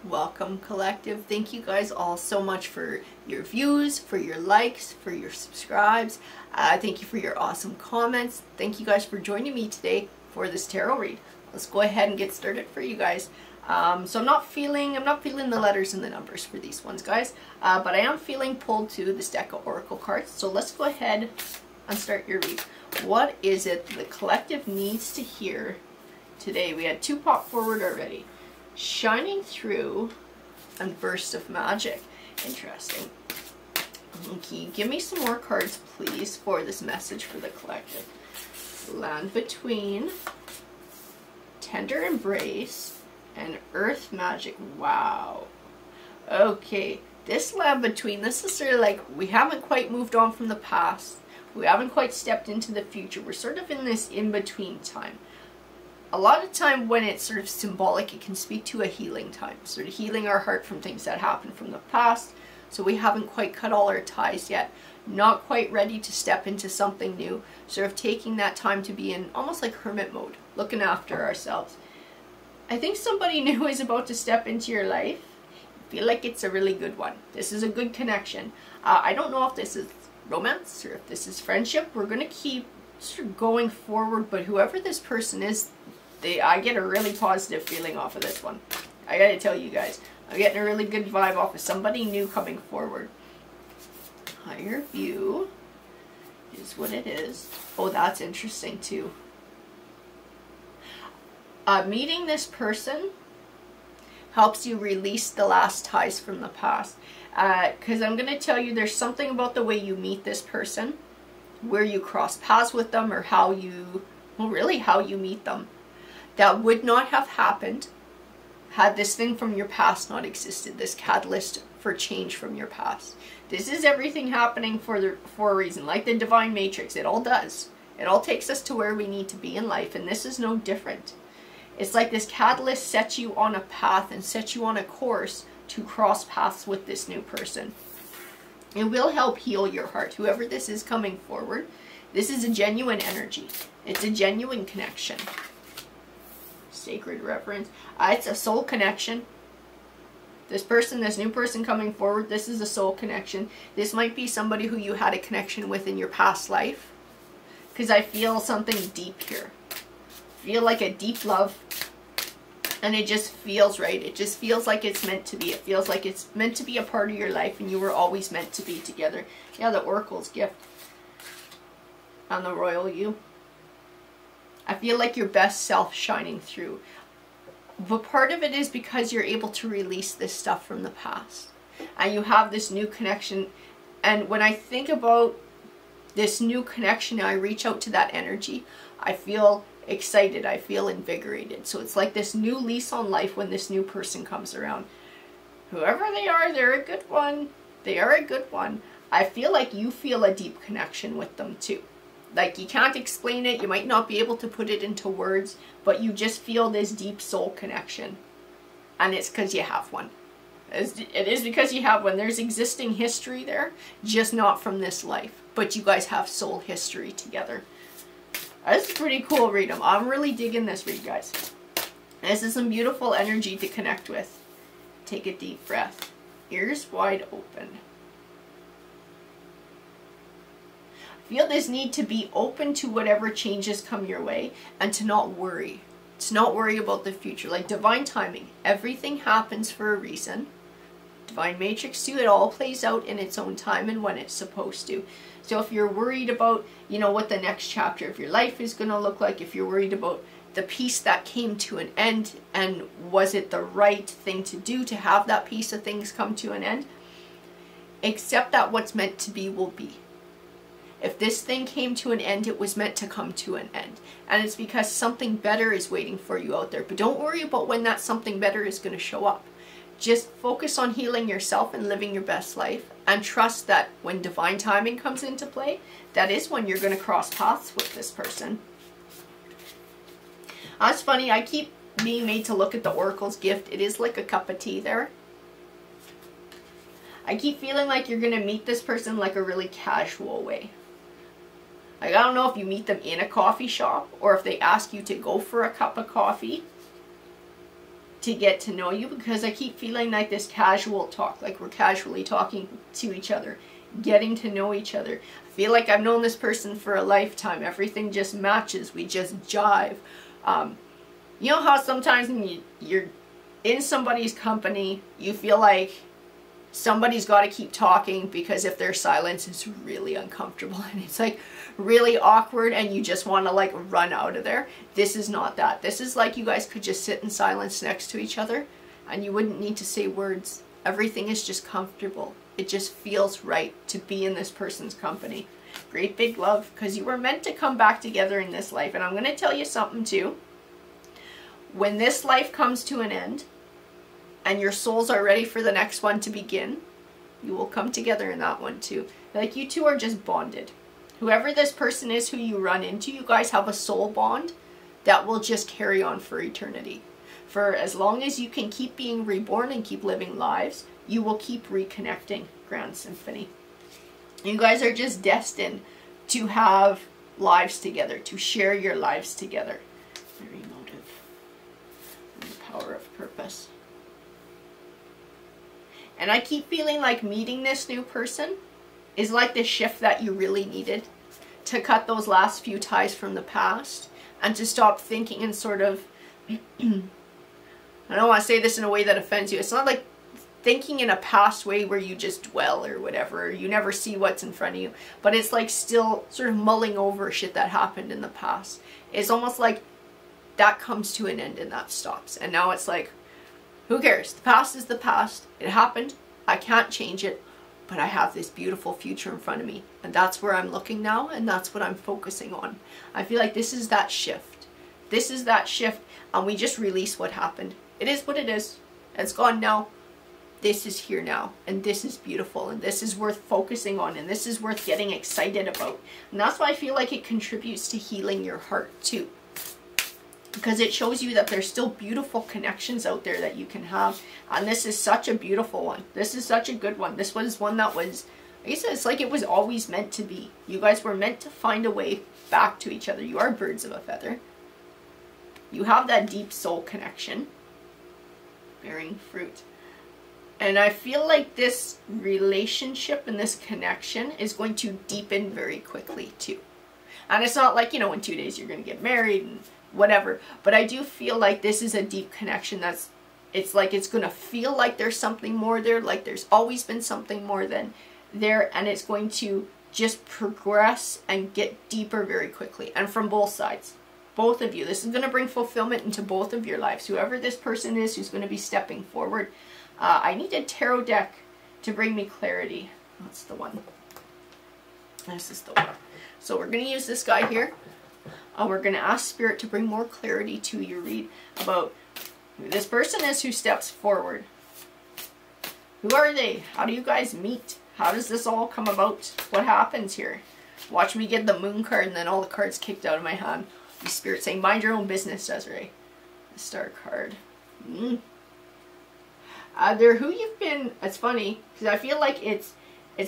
Welcome, collective. Thank you guys all so much for your views, for your likes, for your subscribes. Thank you for your awesome comments. Thank you guys for joining me today for this tarot read. Let's go ahead and get started for you guys. So I'm not feeling the letters and the numbers for these ones, guys, but I am feeling pulled to this deck of oracle cards. So let's go ahead and start your read. What is it the collective needs to hear today? We had 2 pop forward already. Shining through and burst of magic. Interesting. Okay, give me some more cards, please, for this message for the collective. Land between, tender embrace, and earth magic. Wow. Okay, this land between, this is sort of like we haven't quite moved on from the past. We haven't quite stepped into the future. We're sort of in this in-between time. A lot of time when it's sort of symbolic, it can speak to a healing time. Sort of healing our heart from things that happened from the past. So we haven't quite cut all our ties yet. Not quite ready to step into something new. Sort of taking that time to be in almost like hermit mode. Looking after ourselves. I think somebody new is about to step into your life. I feel like it's a really good one. This is a good connection. I don't know if this is romance or if this is friendship. We're going to keep sort of going forward. But whoever this person is, I get a really positive feeling off of this one. I gotta tell you guys. I'm getting a really good vibe off of somebody new coming forward. Higher view is what it is. Oh, that's interesting too. Meeting this person helps you release the last ties from the past. Because I'm going to tell you there's something about the way you meet this person, where you cross paths with them, or how you meet them, that would not have happened had this thing from your past not existed, this catalyst for change from your past. This is everything happening for a reason, like the divine matrix. It all does. It all takes us to where we need to be in life, and this is no different. It's like this catalyst sets you on a path and sets you on a course to cross paths with this new person. It will help heal your heart. Whoever this is coming forward, this is a genuine energy. It's a genuine connection. Sacred reverence. It's a soul connection. This person, this new person coming forward, this is a soul connection. This might be somebody who you had a connection with in your past life. Because I feel something deep here. Feel like a deep love. And it just feels right. It just feels like it's meant to be. It feels like it's meant to be a part of your life and you were always meant to be together. Yeah, the Oracle's gift. And the Royal You. I feel like your best self shining through. But part of it is because you're able to release this stuff from the past. And you have this new connection. And when I think about this new connection, I reach out to that energy. I feel excited. I feel invigorated. So it's like this new lease on life when this new person comes around. Whoever they are, they're a good one. They are a good one. I feel like you feel a deep connection with them too. Like, you can't explain it, you might not be able to put it into words, but you just feel this deep soul connection. And it's because you have one. It is because you have one. There's existing history there, just not from this life. But you guys have soul history together. That's a pretty cool read. I'm really digging this read, guys. This is some beautiful energy to connect with. Take a deep breath. Ears wide open. Feel this need to be open to whatever changes come your way and to not worry. To not worry about the future. Like divine timing. Everything happens for a reason. Divine matrix too. It all plays out in its own time and when it's supposed to. So if you're worried about, you know, what the next chapter of your life is going to look like, if you're worried about the piece that came to an end and was it the right thing to do to have that piece of things come to an end, accept that what's meant to be will be. If this thing came to an end, it was meant to come to an end. And it's because something better is waiting for you out there. But don't worry about when that something better is going to show up. Just focus on healing yourself and living your best life. And trust that when divine timing comes into play, that is when you're going to cross paths with this person. That's funny. I keep being made to look at the Oracle's gift. It is like a cup of tea there. I keep feeling like you're going to meet this person like a really casual way. Like, I don't know if you meet them in a coffee shop or if they ask you to go for a cup of coffee to get to know you, because I keep feeling like this casual talk, like we're casually talking to each other, getting to know each other. I feel like I've known this person for a lifetime. Everything just matches. We just jive. You know how sometimes when you're in somebody's company, you feel like somebody's got to keep talking, because if there's silence, it's really uncomfortable and it's like really awkward and you just want to like run out of there. This is not that. This is like you guys could just sit in silence next to each other and you wouldn't need to say words. Everything is just comfortable. It just feels right to be in this person's company. Great big love, because you were meant to come back together in this life. And I'm going to tell you something too. When this life comes to an end and your souls are ready for the next one to begin, you will come together in that one too. Like you two are just bonded. Whoever this person is who you run into, you guys have a soul bond that will just carry on for eternity. For as long as you can keep being reborn and keep living lives, you will keep reconnecting, Grand Symphony. You guys are just destined to have lives together, to share your lives together. Very emotive. And the power of purpose. And I keep feeling like meeting this new person is like the shift that you really needed to cut those last few ties from the past and to stop thinking and sort of, I don't want to say this in a way that offends you. It's not like thinking in a past way where you just dwell or whatever, or you never see what's in front of you, but it's like still sort of mulling over shit that happened in the past. It's almost like that comes to an end and that stops. And now it's like, who cares? The past is the past. It happened. I can't change it, but I have this beautiful future in front of me. And that's where I'm looking now, and that's what I'm focusing on. I feel like this is that shift. This is that shift, and we just release what happened. It is what it is. It's gone now. This is here now, and this is beautiful, and this is worth focusing on, and this is worth getting excited about. And that's why I feel like it contributes to healing your heart too. Because it shows you that there's still beautiful connections out there that you can have. And this is such a beautiful one. This is such a good one. This was one that was, I guess it's like it was always meant to be. You guys were meant to find a way back to each other. You are birds of a feather. You have that deep soul connection. Bearing fruit. And I feel like this relationship and this connection is going to deepen very quickly too. And it's not like, you know, in 2 days you're going to get married and whatever, but I do feel like this is a deep connection that's, it's like it's going to feel like there's something more there, like there's always been something more than there, and it's going to just progress and get deeper very quickly. And from both sides, both of you, this is going to bring fulfillment into both of your lives. Whoever this person is who's going to be stepping forward, I need a tarot deck to bring me clarity. That's the one. This is the one. So we're going to use this guy here. We're going to ask Spirit to bring more clarity to your read about who this person is who steps forward. Who are they? How do you guys meet? How does this all come about? What happens here? Watch me get the moon card and then all the cards kicked out of my hand. The Spirit saying, mind your own business, Desiree. The star card. They're who you've been, it's funny, because I feel like it's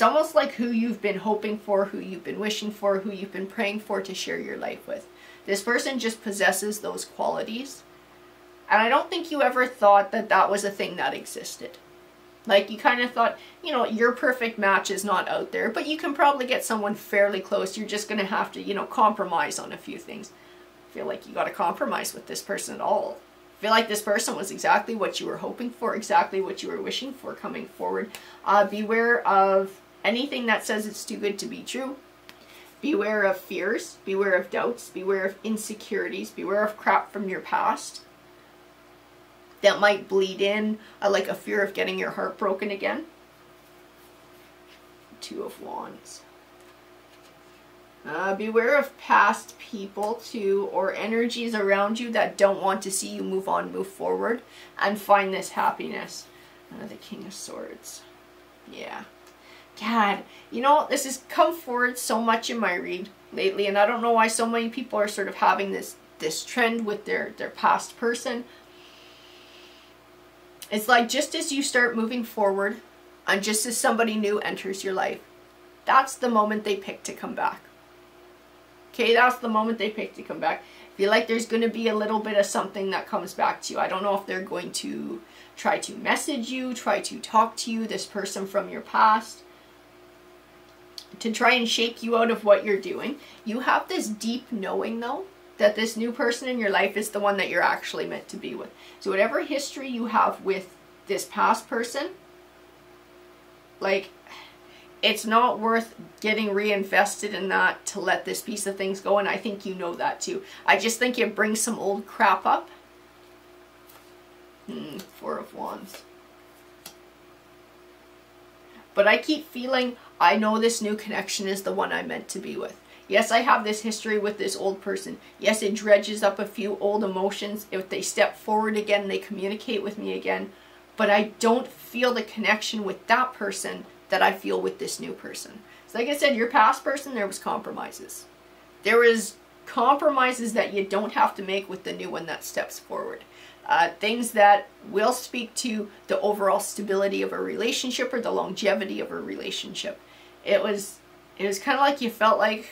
almost like who you've been hoping for, who you've been wishing for, who you've been praying for to share your life with. This person just possesses those qualities. And I don't think you ever thought that that was a thing that existed. Like, you kind of thought, you know, your perfect match is not out there, but you can probably get someone fairly close. You're just going to have to, you know, compromise on a few things. I feel like you got to compromise with this person at all. I feel like this person was exactly what you were hoping for, exactly what you were wishing for coming forward. Beware of anything that says it's too good to be true. Beware of fears. Beware of doubts. Beware of insecurities. Beware of crap from your past that might bleed in, like a fear of getting your heart broken again. Two of Wands. Beware of past people too, or energies around you that don't want to see you move on, move forward, and find this happiness. The King of Swords. Yeah. God, you know, this has come forward so much in my read lately, and I don't know why so many people are sort of having this trend with their past person. It's like just as you start moving forward, and just as somebody new enters your life, that's the moment they pick to come back. Okay, that's the moment they pick to come back. I feel like there's going to be a little bit of something that comes back to you. I don't know if they're going to try to message you, try to talk to you, this person from your past, to try and shake you out of what you're doing. You have this deep knowing, though, that this new person in your life is the one that you're actually meant to be with. So whatever history you have with this past person, like, it's not worth getting reinvested in that to let this piece of things go, and I think you know that too. I just think it brings some old crap up. Four of Wands. But I keep feeling, I know this new connection is the one I'm meant to be with. Yes, I have this history with this old person. Yes, it dredges up a few old emotions. If they step forward again, they communicate with me again. But I don't feel the connection with that person that I feel with this new person. So like I said, your past person, there was compromises. There was compromises that you don't have to make with the new one that steps forward. Things that will speak to the overall stability of a relationship or the longevity of a relationship. It was kind of like you felt like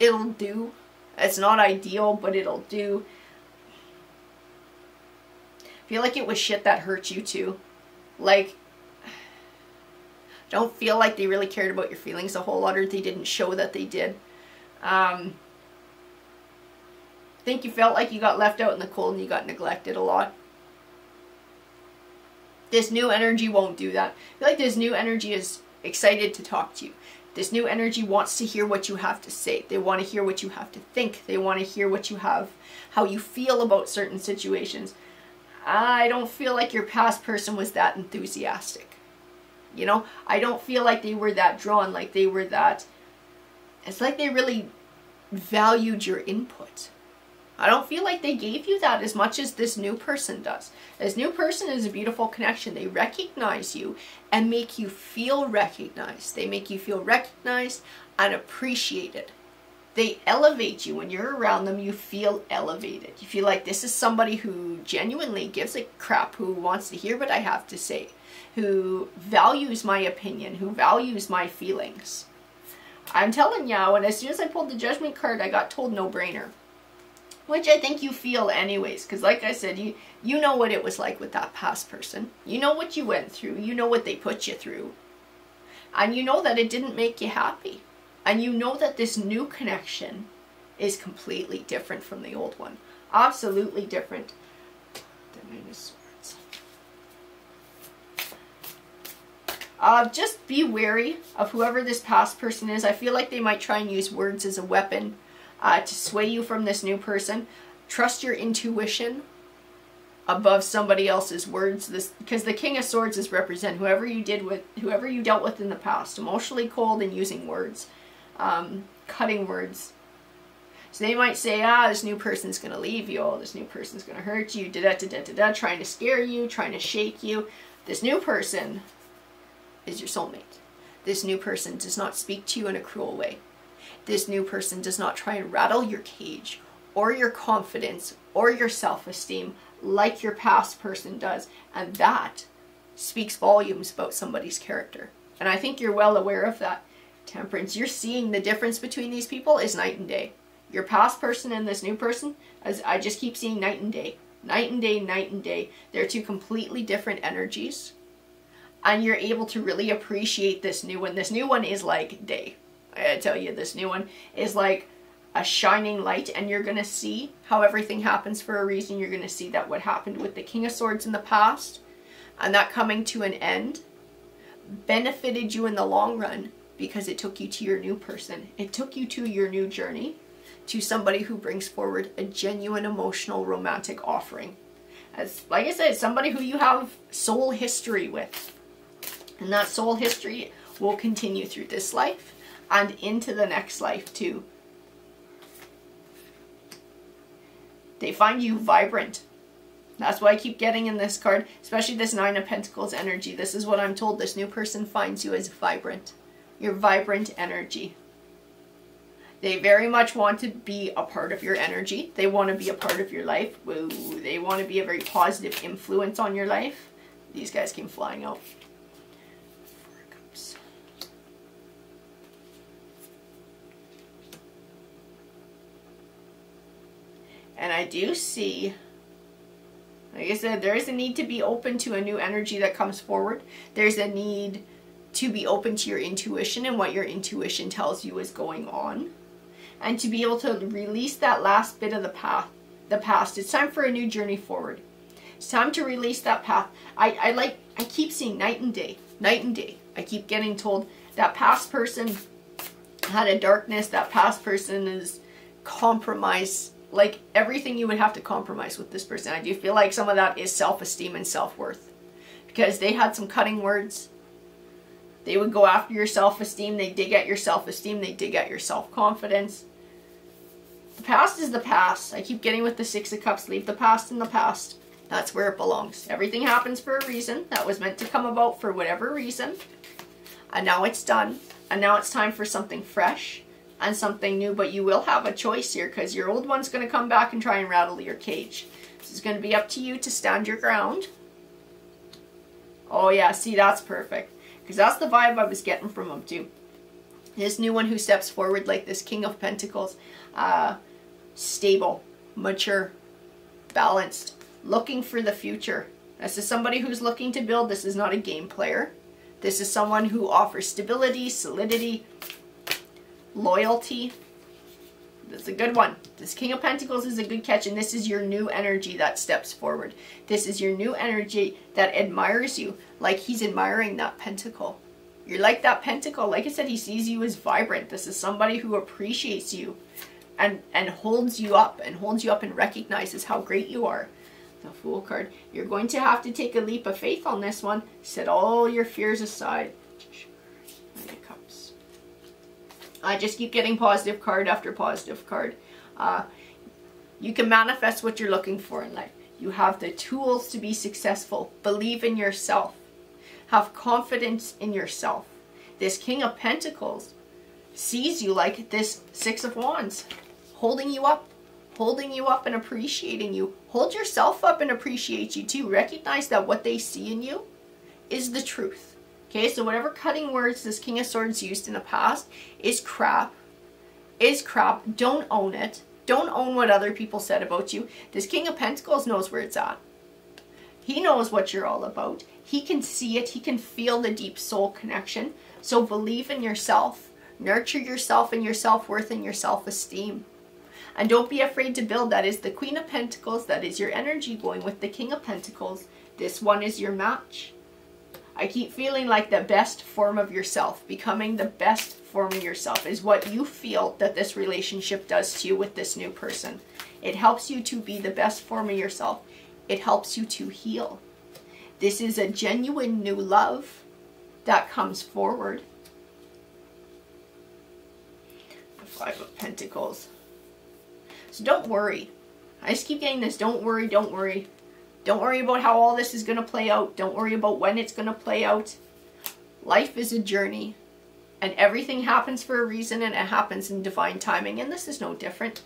it'll do. It's not ideal, but it'll do. I feel like it was shit that hurt you too. Like, don't feel like they really cared about your feelings a whole lot, or they didn't show that they did. I think you felt like you got left out in the cold and you got neglected a lot. This new energy won't do that. I feel like this new energy is excited to talk to you. This new energy wants to hear what you have to say. They want to hear what you have to think. They want to hear what you have, how you feel about certain situations. I don't feel like your past person was that enthusiastic. You know, I don't feel like they were that drawn, like they were that, it's like they really valued your input. I don't feel like they gave you that as much as this new person does. This new person is a beautiful connection. They recognize you and make you feel recognized. They make you feel recognized and appreciated. They elevate you. When you're around them, you feel elevated. You feel like this is somebody who genuinely gives a crap, who wants to hear what I have to say, who values my opinion, who values my feelings. I'm telling you, and as soon as I pulled the Judgment card, I got told no-brainer. Which I think you feel anyways, because like I said, you know what it was like with that past person. You know what you went through. You know what they put you through. And you know that it didn't make you happy. And you know that this new connection is completely different from the old one. Absolutely different. The Nine of Swords. Just be wary of whoever this past person is. I feel like they might try and use words as a weapon to sway you from this new person. Trust your intuition above somebody else's words. Because the King of Swords is represent whoever you dealt with in the past, emotionally cold and using words, cutting words. So they might say, this new person's gonna leave you, this new person's gonna hurt you, trying to scare you, trying to shake you. This new person is your soulmate. This new person does not speak to you in a cruel way. This new person does not try and rattle your cage or your confidence or your self-esteem like your past person does. And that speaks volumes about somebody's character. And I think you're well aware of that. Temperance, you're seeing the difference between these people is night and day. Your past person and this new person, as I just keep seeing night and day. Night and day, night and day. They're two completely different energies. And you're able to really appreciate this new one. This new one is like day. I tell you, this new one is like a shining light, and you're going to see how everything happens for a reason. You're going to see that what happened with the King of Swords in the past and that coming to an end benefited you in the long run because it took you to your new person. It took you to your new journey, to somebody who brings forward a genuine emotional romantic offering. As, like I said, somebody who you have soul history with. And that soul history will continue through this life and into the next life too. They find you vibrant. That's why I keep getting in this card, especially this Nine of Pentacles energy. This is what I'm told. This new person finds you as vibrant. Your vibrant energy. They very much want to be a part of your energy. They want to be a part of your life. Woo. They want to be a very positive influence on your life. These guys came flying out. Four Cups. And I do see, like I said, there is a need to be open to a new energy that comes forward. There's a need to be open to your intuition and what your intuition tells you is going on. And to be able to release that last bit of the past. It's time for a new journey forward. It's time to release that path. I keep seeing night and day. Night and day. I keep getting told that past person had a darkness. That past person is compromised. Like everything you would have to compromise with this person. I do feel like some of that is self-esteem and self-worth. Because they had some cutting words. They would go after your self-esteem. They dig at your self-esteem. They dig at your self-confidence. The past is the past. I keep getting with the Six of Cups. Leave the past in the past. That's where it belongs. Everything happens for a reason. That was meant to come about for whatever reason. And now it's done. And now it's time for something fresh and something new. But you will have a choice here because your old one's going to come back and try and rattle your cage. This is going to be up to you to stand your ground. Oh yeah, see, that's perfect. Because that's the vibe I was getting from him too. This new one who steps forward like this King of Pentacles. Stable, mature, balanced, looking for the future. This is somebody who's looking to build. This is not a game player. This is someone who offers stability, solidity, loyalty. That's a good one. This King of Pentacles is a good catch, and this is your new energy that steps forward. This is your new energy that admires you like he's admiring that pentacle. You're like that pentacle. Like I said, he sees you as vibrant. This is somebody who appreciates you and holds you up and recognizes how great you are. The Fool card. You're going to have to take a leap of faith on this one. Set all your fears aside. Knight of Cups. I just keep getting positive card after positive card. You can manifest what you're looking for in life. You have the tools to be successful. Believe in yourself. Have confidence in yourself. This King of Pentacles sees you like this Six of Wands, holding you up and appreciating you. Hold yourself up and appreciate you too. Recognize that what they see in you is the truth. Okay, so whatever cutting words this King of Swords used in the past is crap. Don't own it. Don't own what other people said about you. This King of Pentacles knows where it's at. He knows what you're all about. He can see it. He can feel the deep soul connection. So believe in yourself. Nurture yourself and your self-worth and your self-esteem. And don't be afraid to build. That is the Queen of Pentacles. That is your energy going with the King of Pentacles. This one is your match. I keep feeling like the best form of yourself. Becoming the best form of yourself is what you feel that this relationship does to you with this new person. It helps you to be the best form of yourself. It helps you to heal. This is a genuine new love that comes forward. The Five of Pentacles. So don't worry. I just keep getting this. Don't worry, don't worry. Don't worry about how all this is going to play out. Don't worry about when it's going to play out. Life is a journey. And everything happens for a reason, and it happens in divine timing. And this is no different.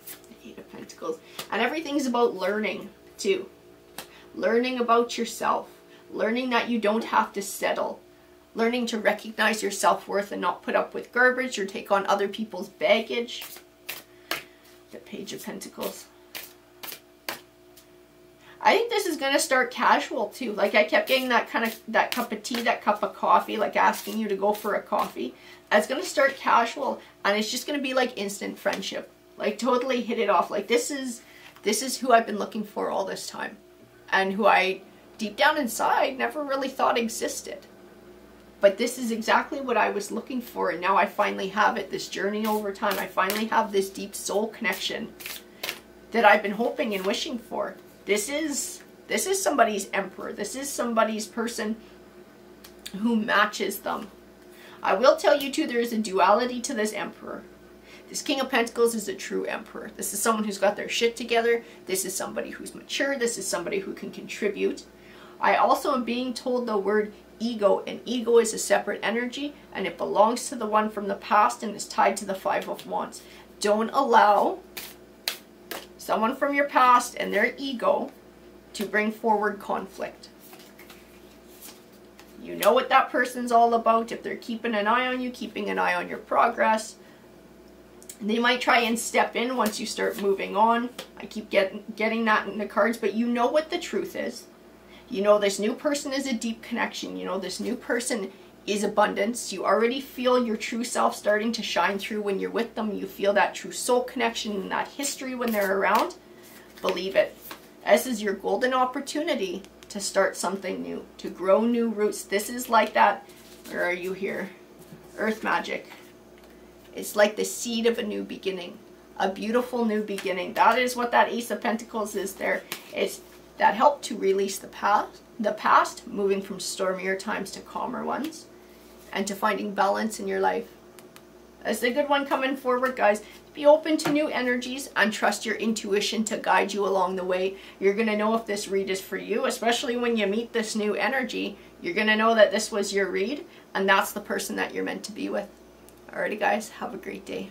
The Eight of Pentacles. And everything's about learning too. Learning about yourself. Learning that you don't have to settle. Learning to recognize your self-worth and not put up with garbage or take on other people's baggage. The Page of Pentacles. I think this is going to start casual too. Like I kept getting that kind of, that cup of tea, that cup of coffee, like asking you to go for a coffee. It's going to start casual, and it's just going to be like instant friendship. Like totally hit it off. Like this is who I've been looking for all this time. And who I, deep down inside, never really thought existed. But this is exactly what I was looking for, and now I finally have it. This journey over time, I finally have this deep soul connection that I've been hoping and wishing for. This is somebody's emperor. This is somebody's person who matches them. I will tell you too, there is a duality to this emperor. This King of Pentacles is a true emperor. This is someone who's got their shit together. This is somebody who's mature. This is somebody who can contribute. I also am being told the word ego, and ego is a separate energy, and it belongs to the one from the past and is tied to the Five of Wands. Don't allow someone from your past and their ego to bring forward conflict. You know what that person's all about. If they're keeping an eye on you, keeping an eye on your progress, They might try and step in once you start moving on. I keep getting that in the cards, but you know what the truth is. You know this new person is a deep connection. You know this new person is abundance. You already feel your true self starting to shine through when you're with them. You feel that true soul connection and that history when they're around. Believe it. This is your golden opportunity to start something new, to grow new roots. This is like that, where are you here? Earth magic. It's like the seed of a new beginning, a beautiful new beginning. That is what that Ace of Pentacles is there. It's that help to release the past, moving from stormier times to calmer ones, and to finding balance in your life. That's a good one coming forward, guys. Be open to new energies and trust your intuition to guide you along the way. You're going to know if this read is for you, especially when you meet this new energy. You're going to know that this was your read, and that's the person that you're meant to be with. Alrighty, guys, have a great day.